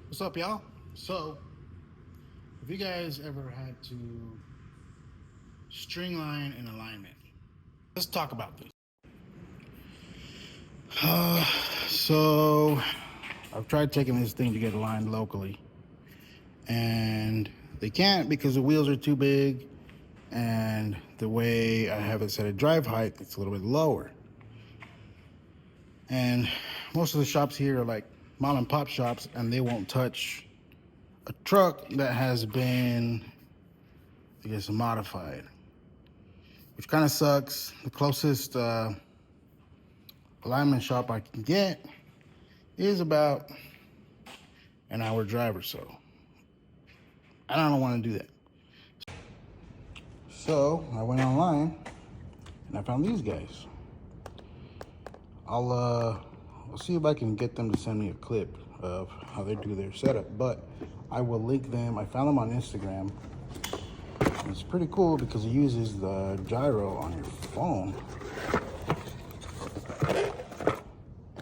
What's up, y'all? So, have you guys ever had to string line an alignment? Let's talk about this. Uh, so, I've tried taking this thing to get aligned locally, and they can't because the wheels are too big, and the way I have it set at drive height, it's a little bit lower. And most of the shops here are like mom and pop shops, and they won't touch a truck that has been, I guess, modified, which kind of sucks. The closest alignment shop I can get is about an hour drive or so. And I don't want to do that. So I went online and I found these guys. I'll see if I can get them to send me a clip of how they do their setup, but I will link them. I found them on Instagram. And it's pretty cool because it uses the gyro on your phone.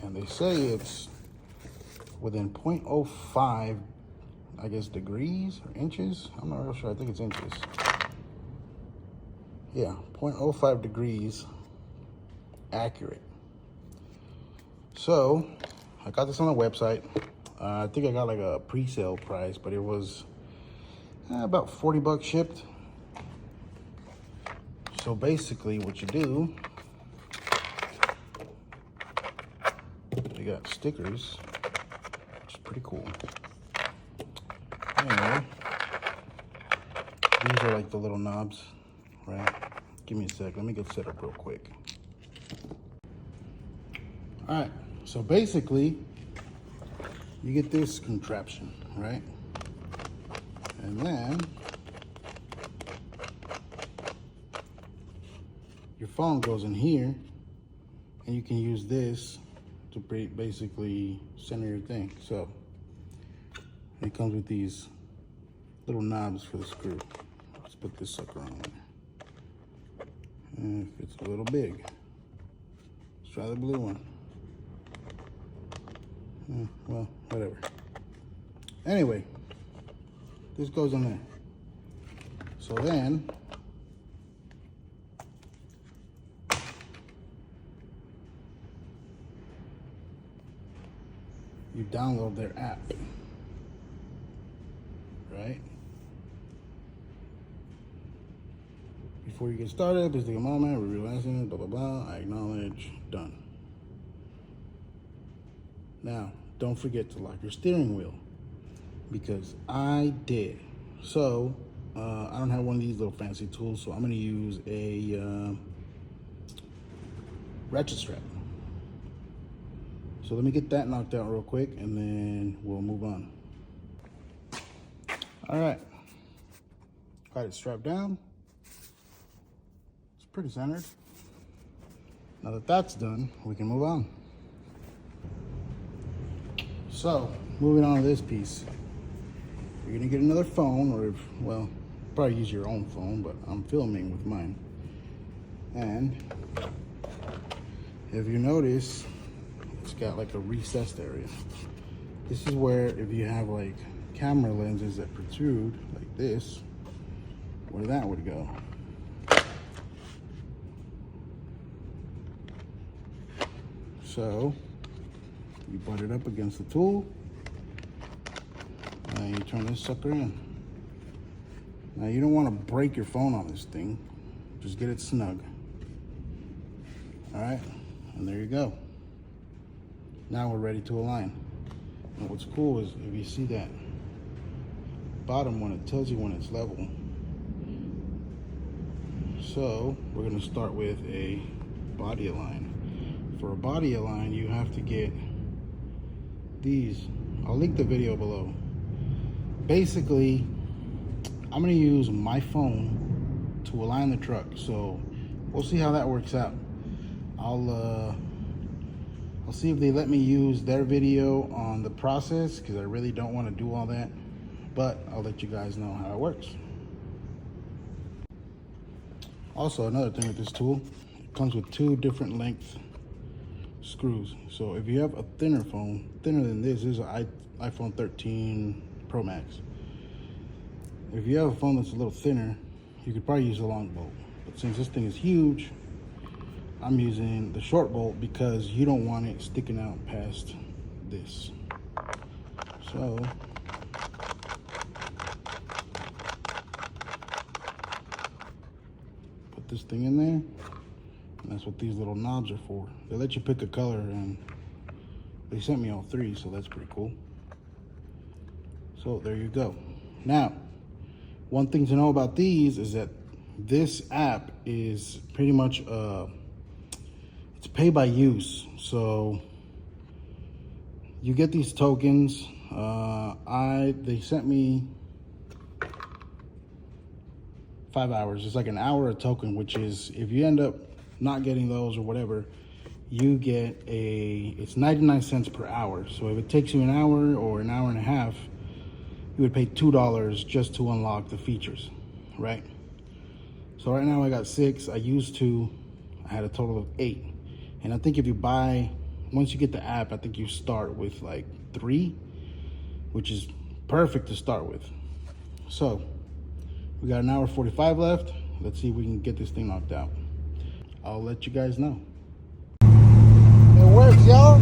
And they say it's within 0.05, I guess, degrees or inches. I'm not real sure. I think it's inches. Yeah, 0.05 degrees accurate. So I got this on the website. I think I got like a pre-sale price, but it was about 40 bucks shipped. So basically what you do, you got stickers, which is pretty cool. Anyway, these are like the little knobs, right? Give me a sec, let me get set up real quick. All right, so basically, you get this contraption, right? And then your phone goes in here, and you can use this to basically center your thing. So it comes with these little knobs for the screw. Let's put this sucker on there. And if it's a little big, let's try the blue one. Well, whatever. Anyway, this goes in there. So then, you download their app, right? Before you get started, please take a moment, review the lesson, blah, blah, blah, I acknowledge, done. Now, don't forget to lock your steering wheel, because I did. So, I don't have one of these little fancy tools, so I'm gonna use a ratchet strap. So let me get that knocked out real quick, and then we'll move on. All right, got it strapped down. It's pretty centered. Now that that's done, we can move on. So, moving on to this piece. You're gonna get another phone, or well, probably use your own phone, but I'm filming with mine. And if you notice, it's got like a recessed area. This is where, if you have like camera lenses that protrude like this, where that would go. So you butt it up against the tool, and you turn this sucker in. Now you don't want to break your phone on this thing, just get it snug. All right, and there you go. Now we're ready to align. And what's cool is if you see that bottom one, it tells you when it's level. So we're gonna start with a body align. For a body align, you have to get these. I'll link the video below. Basically, I'm gonna use my phone to align the truck. So we'll see how that works out. I'll see if they let me use their video on the process, because I really don't want to do all that, but I'll let you guys know how it works. Also, another thing with this tool, it comes with two different length screws. So if you have a thinner phone, thinner than this is an iPhone 13 Pro Max. If you have a phone that's a little thinner, you could probably use a long bolt. But since this thing is huge, I'm using the short bolt because you don't want it sticking out past this. So put this thing in there, and that's what these little knobs are for. They let you pick a color, and they sent me all three, so that's pretty cool. So there you go. Now, one thing to know about these is that this app is pretty much it's pay by use. So you get these tokens. They sent me 5 hours. It's like an hour a token, which is, if you end up not getting those or whatever, you get it's 99 cents per hour. So if it takes you an hour or an hour and a half, you would pay $2 just to unlock the features, right? So right now I got 6. I used to, I had a total of 8. And I think if you buy, once you get the app, I think you start with like 3, which is perfect to start with. So we got an hour 45 left. Let's see if we can get this thing knocked out. I'll let you guys know. It works, y'all.